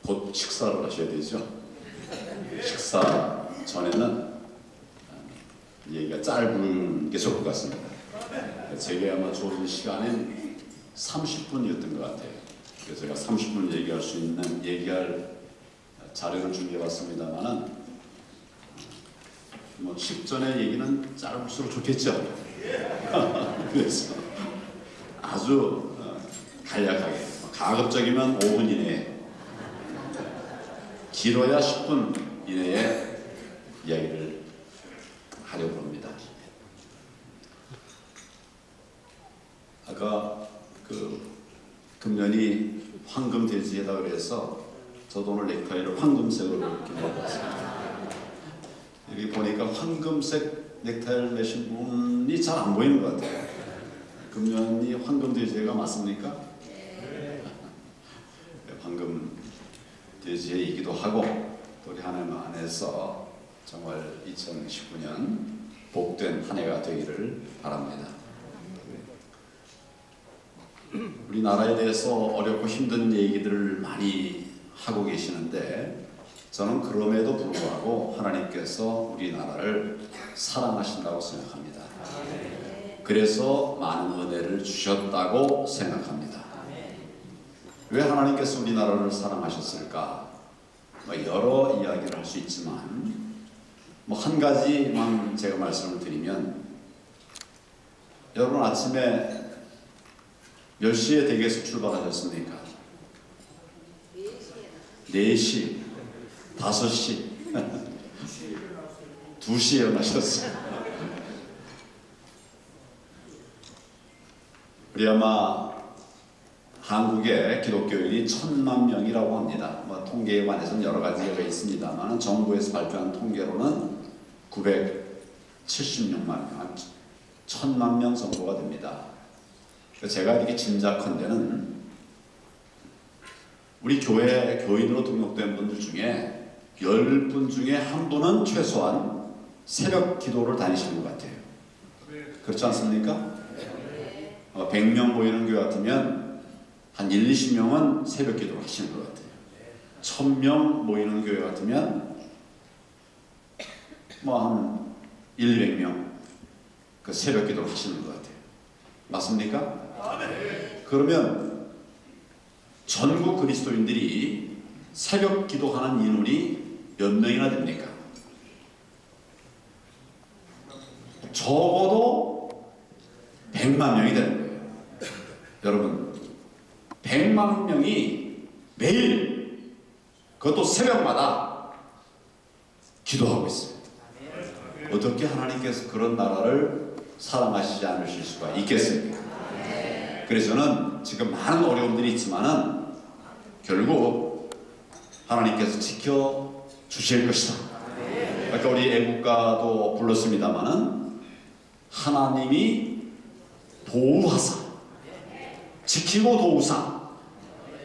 곧 식사를 하셔야 되죠. 식사 전에는 얘기가 짧은 게 좋을 것 같습니다. 제게 아마 좋은 시간은 30분이었던 것 같아요. 그래서 제가 30분 얘기할 수 있는 얘기할 자료를 준비해봤습니다만은 뭐 식전의 얘기는 짧을수록 좋겠죠. 그래서 아주 간략하게, 가급적이면 5분 이내에, 길어야 10분 이내에 이야기를 하려고 합니다. 아까 금년이 황금돼지에다 그래서 저도 오늘 넥타이를 황금색으로 이렇게 넣어봤습니다. 여기 보니까 황금색 넥타이를 매신 분이 잘 안 보이는 것 같아요. 금년이 황금돼지가 맞습니까? 네. 황금돼지이기도 하고 또 우리 하나님 안에서 정말 2019년 복된 한 해가 되기를 바랍니다. 우리나라에 대해서 어렵고 힘든 얘기들을 많이 하고 계시는데 저는 그럼에도 불구하고 하나님께서 우리나라를 사랑하신다고 생각합니다. 그래서 많은 은혜를 주셨다고 생각합니다. 왜 하나님께서 우리나라를 사랑하셨을까? 여러 이야기를 할 수 있지만 한 가지만 제가 말씀을 드리면, 여러분 아침에 몇 시에 댁에서 출발하셨습니까? 4시, 5시, 2시에 일어나셨어요. 우리 아마 한국의 기독교인이 1000만 명이라고 합니다. 통계에 관해서는 여러 가지가 있습니다만 정부에서 발표한 통계로는 976만 명, 1000만 명 정도가 됩니다. 제가 이렇게 짐작컨대는 우리 교회 교인으로 등록된 분들 중에 10분 중에 한 분은 최소한 새벽 기도를 다니시는 것 같아요. 그렇지 않습니까? 100명 모이는 교회 같으면 한 1, 20명은 새벽 기도를 하시는 것 같아요. 1000명 모이는 교회 같으면 한 1, 200명 그 새벽 기도를 하시는 것 같아요. 맞습니까? 그러면 전국 그리스도인들이 새벽 기도하는 인원이 몇 명이나 됩니까? 적어도 100만 명이 되는 거예요. 여러분, 100만 명이 매일, 그것도 새벽마다 기도하고 있어요. 어떻게 하나님께서 그런 나라를 사랑하시지 않으실 수가 있겠습니까? 그래서 저는 지금 많은 어려움들이 있지만은 결국 하나님께서 지켜주실 것이다. 아까 우리 애국가도 불렀습니다마는 하나님이 보호하사, 지키고 도우사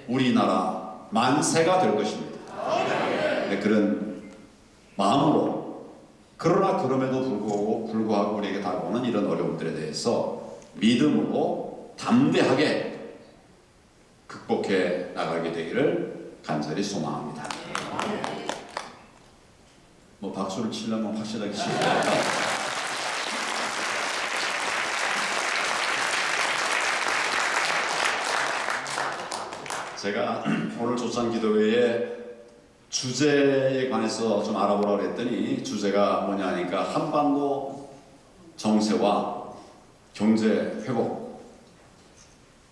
우리나라 만세가 될 것입니다. 네, 그런 마음으로, 그러나 그럼에도 불구하고 우리에게 다가오는 이런 어려움들에 대해서 믿음으로 담대하게 극복해 나가게 되기를 간절히 소망합니다. 박수를 치려면 확실하게 치죠. 제가 오늘 조찬기도회의 주제에 관해서 좀 알아보라고 했더니 주제가 뭐냐 하니까 한반도 정세와 경제 회복,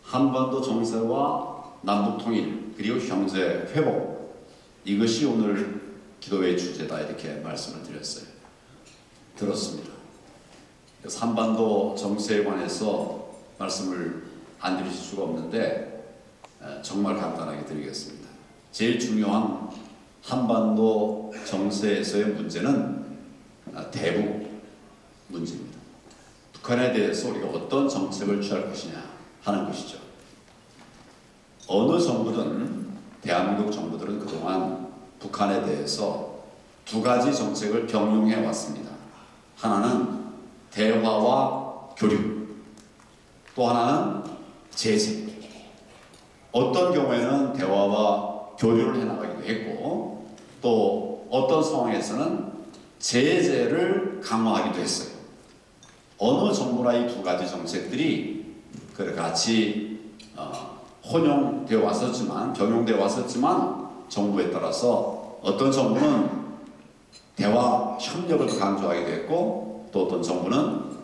한반도 정세와 남북 통일, 그리고 경제 회복, 이것이 오늘 기도회의 주제다, 이렇게 말씀을 들었습니다. 그래서 한반도 정세에 관해서 말씀을 안 드릴 수가 없는데 정말 간단하게 드리겠습니다. 제일 중요한 한반도 정세에서의 문제는 대북 문제입니다. 북한에 대해서 우리가 어떤 정책을 취할 것이냐 하는 것이죠. 어느 정부든, 대한민국 정부들은 그동안 북한에 대해서 두 가지 정책을 병용해 왔습니다. 하나는 대화와 교류, 또 하나는 제재. 어떤 경우에는 대화와 교류를 해나가기도 했고 또 어떤 상황에서는 제재를 강화하기도 했어요. 어느 정부나 이 두 가지 정책들이 같이 혼용되어 왔었지만 병용되어 왔었지만 정부에 따라서 어떤 정부는 대화 협력을 강조하기도 했고 또 어떤 정부는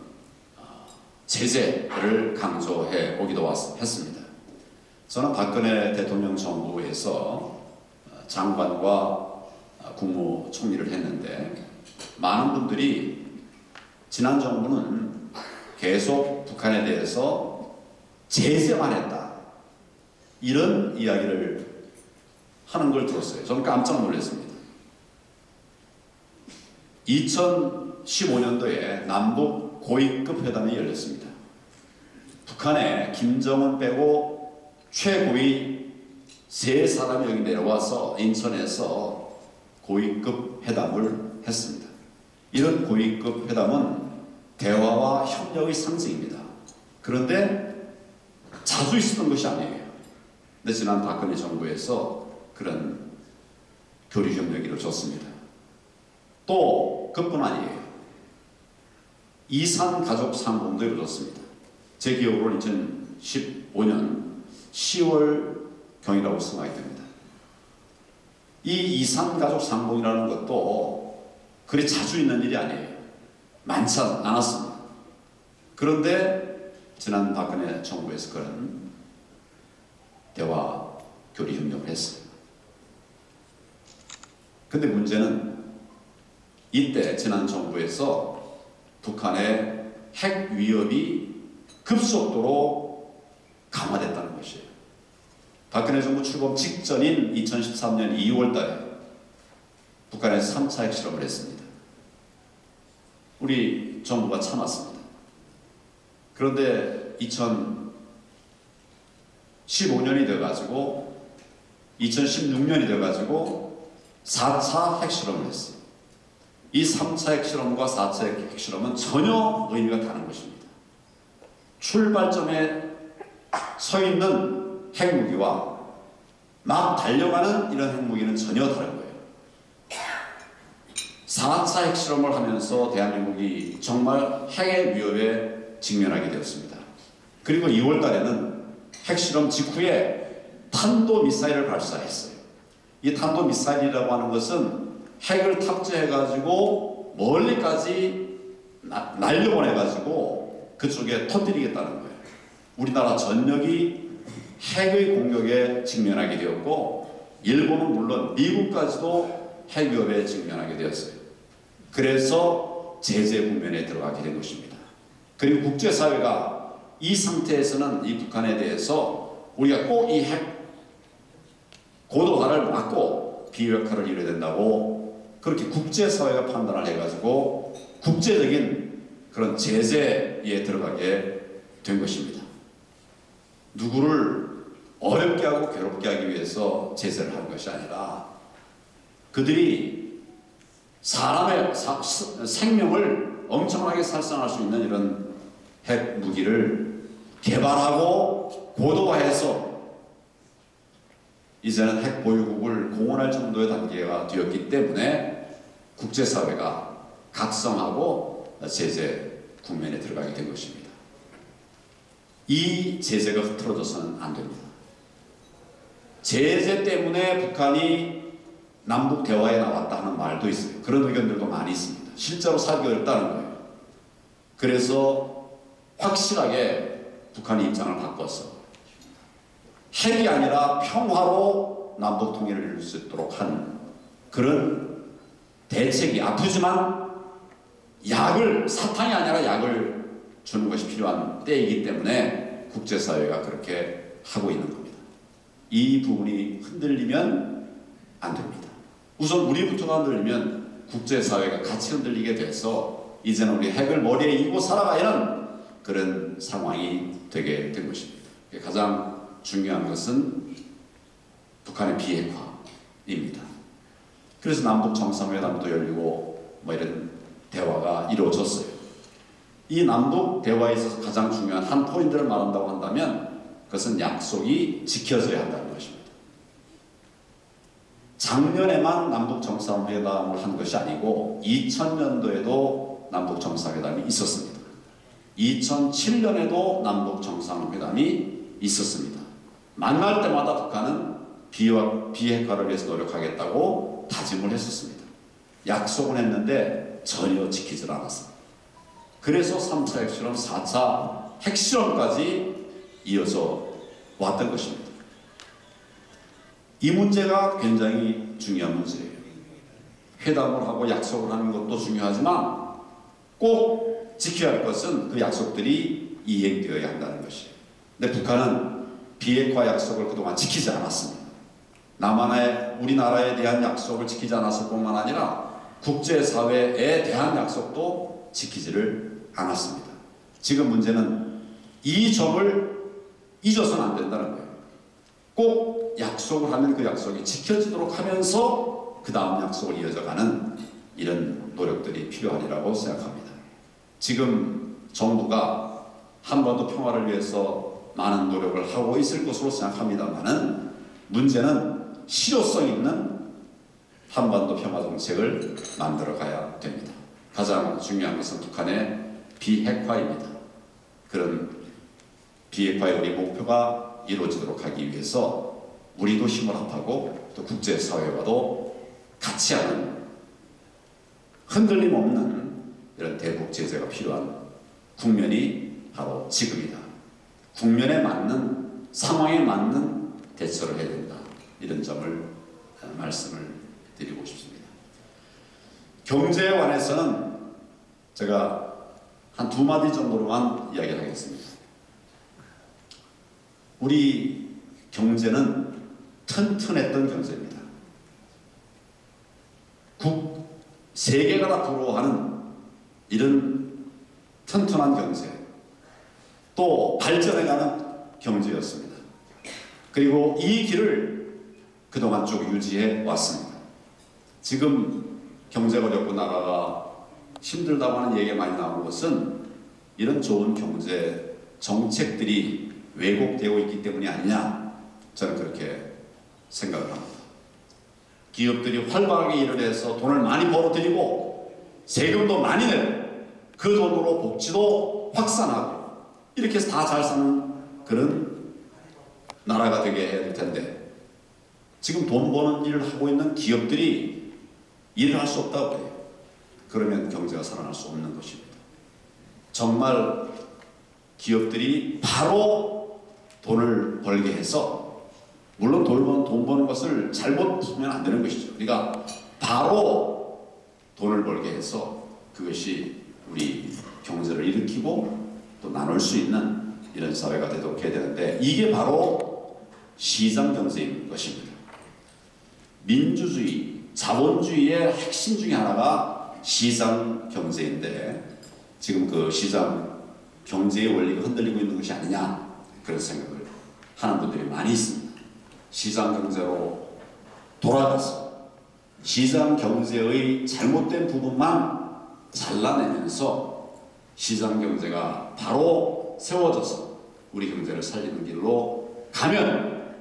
제재를 강조해 오기도 했습니다. 저는 박근혜 대통령 정부에서 장관과 국무총리를 했는데 많은 분들이 지난 정부는 계속 북한에 대해서 제재만 했다 이런 이야기를 하는 걸 들었어요. 저는 깜짝 놀랐습니다. 2015년도에 남북 고위급 회담이 열렸습니다. 북한에 김정은 빼고 최고위 3사람이 여기 내려와서 인천에서 고위급 회담을 했습니다. 이런 고위급 회담은 대화와 협력의 상징입니다. 그런데 자주 있었던 것이 아니에요. 근데 지난 박근혜 정부에서 그런 교류 협력이 이루어졌습니다. 또 그뿐 아니에요. 이산 가족 상봉도 이루어졌습니다. 제 기억으로는 2015년 10월 경이라고 생각이 됩니다. 이 이산 가족 상봉이라는 것도 그리 자주 있는 일이 아니에요. 많지 않았습니다. 그런데 지난 박근혜 정부에서 그런 대화 교류 협력을 했어요. 근데 문제는 이때 지난 정부에서 북한의 핵 위협이 급속도로 강화됐다는 것이에요. 박근혜 정부 출범 직전인 2013년 2월 달에 북한에서 3차 핵실험을 했습니다. 우리 정부가 참았습니다. 그런데 2015년이 돼가지고 2016년이 돼가지고 4차 핵실험을 했어요. 이 3차 핵실험과 4차 핵실험은 전혀 의미가 다른 것입니다. 출발점에 서 있는 핵무기와 막 달려가는 이런 핵무기는 전혀 다른 거예요. 4차 핵실험을 하면서 대한민국이 정말 핵의 위협에 직면하게 되었습니다. 그리고 2월 달에는 핵실험 직후에 탄도미사일을 발사했어요. 이 탄도미사일이라고 하는 것은 핵을 탑재해가지고 멀리까지 날려보내가지고 그쪽에 터뜨리겠다는 거예요. 우리나라 전역이 핵의 공격에 직면하게 되었고 일본은 물론 미국까지도 핵 위협에 직면하게 되었어요. 그래서 제재 국면에 들어가게 된 것입니다. 그리고 국제사회가 이 상태에서는 이 북한에 대해서 우리가 꼭 이 핵 고도화를 막고 비핵화를 이뤄야 된다고 그렇게 국제사회가 판단을 해가지고 국제적인 그런 제재에 들어가게 된 것입니다. 누구를 어렵게 하고 괴롭게 하기 위해서 제재를 한 것이 아니라 그들이 사람의 생명을 엄청나게 살상할 수 있는 이런 핵 무기를 개발하고 고도화해서 이제는 핵 보유국을 공언할 정도의 단계가 되었기 때문에 국제사회가 각성하고 제재 국면에 들어가게 된 것입니다. 이 제재가 흐트러져서는 안 됩니다. 제재 때문에 북한이 남북 대화에 나왔다 하는 말도 있어요. 그런 의견들도 많이 있습니다. 실제로 사기 어렵다는 거예요. 그래서 확실하게 북한이 입장을 바꿨어. 핵이 아니라 평화로 남북 통일을 이룰 수 있도록 하는 그런 대책이 아프지만 사탕이 아니라 약을 주는 것이 필요한 때이기 때문에 국제사회가 그렇게 하고 있는 겁니다. 이 부분이 흔들리면 안 됩니다. 우선 우리부터가 흔들리면 국제사회가 같이 흔들리게 돼서 이제는 우리 핵을 머리에 이고 살아가야 하는 그런 상황이 되게 된 것입니다. 가장 중요한 것은 북한의 비핵화입니다. 그래서 남북 정상회담도 열리고 이런 대화가 이루어졌어요. 이 남북 대화에 있어서 가장 중요한 한 포인트를 말한다고 한다면 그것은 약속이 지켜져야 한다는 것입니다. 작년에만 남북 정상회담을 한 것이 아니고 2000년도에도 남북 정상회담이 있었습니다. 2007년에도 남북 정상회담이 있었습니다. 만날 때마다 북한은 비핵화를 위해서 노력하겠다고 다짐을 했었습니다. 약속은 했는데 전혀 지키질 않았습니다. 그래서 3차 핵실험, 4차 핵실험까지 이어져 왔던 것입니다. 이 문제가 굉장히 중요한 문제예요. 회담을 하고 약속을 하는 것도 중요하지만 꼭 지켜야 할 것은 그 약속들이 이행되어야 한다는 것이에요. 근데 북한은 비핵화 약속을 그동안 지키지 않았습니다. 우리나라에 대한 약속을 지키지 않았을 뿐만 아니라 국제사회에 대한 약속도 지키지를 않았습니다. 지금 문제는 이 점을 잊어서는 안 된다는 거예요. 꼭 약속을 하면 그 약속이 지켜지도록 하면서 그 다음 약속을 이어져가는 이런 노력들이 필요하리라고 생각합니다. 지금 정부가 한반도 평화를 위해서 많은 노력을 하고 있을 것으로 생각합니다만은 문제는 실효성 있는 한반도 평화 정책을 만들어 가야 됩니다. 가장 중요한 것은 북한의 비핵화입니다. 그런 비핵화의 우리 목표가 이루어지도록 하기 위해서 우리도 힘을 합하고 또 국제사회와도 같이 하는 흔들림 없는 이런 대북 제재가 필요한 국면이 바로 지금이다. 국면에 맞는 상황에 맞는 대처를 해야 된다. 이런 점을 말씀을 드리고 싶습니다. 경제에 관해서는 제가 한 2마디 정도로만 이야기를 하겠습니다. 우리 경제는 튼튼했던 경제입니다. 세계가 다 부러워하는 이런 튼튼한 경제, 또 발전해가는 경제였습니다. 그리고 이 길을 그동안 쭉 유지해 왔습니다. 지금 경제가 어렵고 나라가 힘들다고 하는 얘기가 많이 나오는 것은 이런 좋은 경제 정책들이 왜곡되고 있기 때문이 아니냐, 저는 그렇게 생각을 합니다. 기업들이 활발하게 일을 해서 돈을 많이 벌어들이고 세금도 많이 내고 그 돈으로 복지도 확산하고 이렇게 해서 다 잘 사는 그런 나라가 되게 해야 될 텐데, 지금 돈 버는 일을 하고 있는 기업들이 일을 할 수 없다고 해요. 그러면 경제가 살아날 수 없는 것입니다. 정말 기업들이 바로 돈을 벌게 해서, 물론 돈 버는 것을 잘못 보면 안 되는 것이죠. 우리가 바로 돈을 벌게 해서 그것이 우리 경제를 일으키고 또 나눌 수 있는 이런 사회가 되도록 해야 되는데, 이게 바로 시장 경제인 것입니다. 민주주의, 자본주의의 핵심 중에 하나가 시장 경제인데, 지금 그 시장 경제의 원리가 흔들리고 있는 것이 아니냐, 그런 생각을 하는 분들이 많이 있습니다. 시장 경제로 돌아가서 시장 경제의 잘못된 부분만 잘라내면서 시장 경제가 바로 세워져서 우리 경제를 살리는 길로 가면,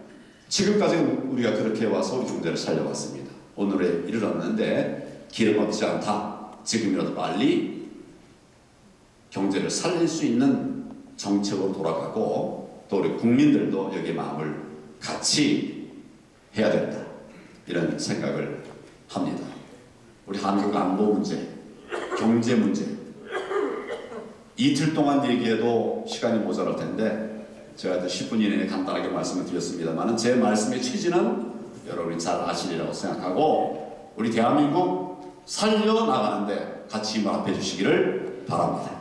지금까지 우리가 그렇게 와서 우리 경제를 살려왔습니다. 오늘에 이르렀는데 기름 없지 않다. 지금이라도 빨리 경제를 살릴 수 있는 정책으로 돌아가고, 또 우리 국민들도 여기에 마음을 같이 해야 된다. 이런 생각을 합니다. 우리 한국 안보 문제, 경제 문제, 이틀 동안 얘기해도 시간이 모자랄 텐데 제가 10분 이내에 간단하게 말씀을 드렸습니다만, 제 말씀의 취지는 여러분이 잘 아시리라고 생각하고, 우리 대한민국 살려나가는데 같이 힘을 합해 주시기를 바랍니다.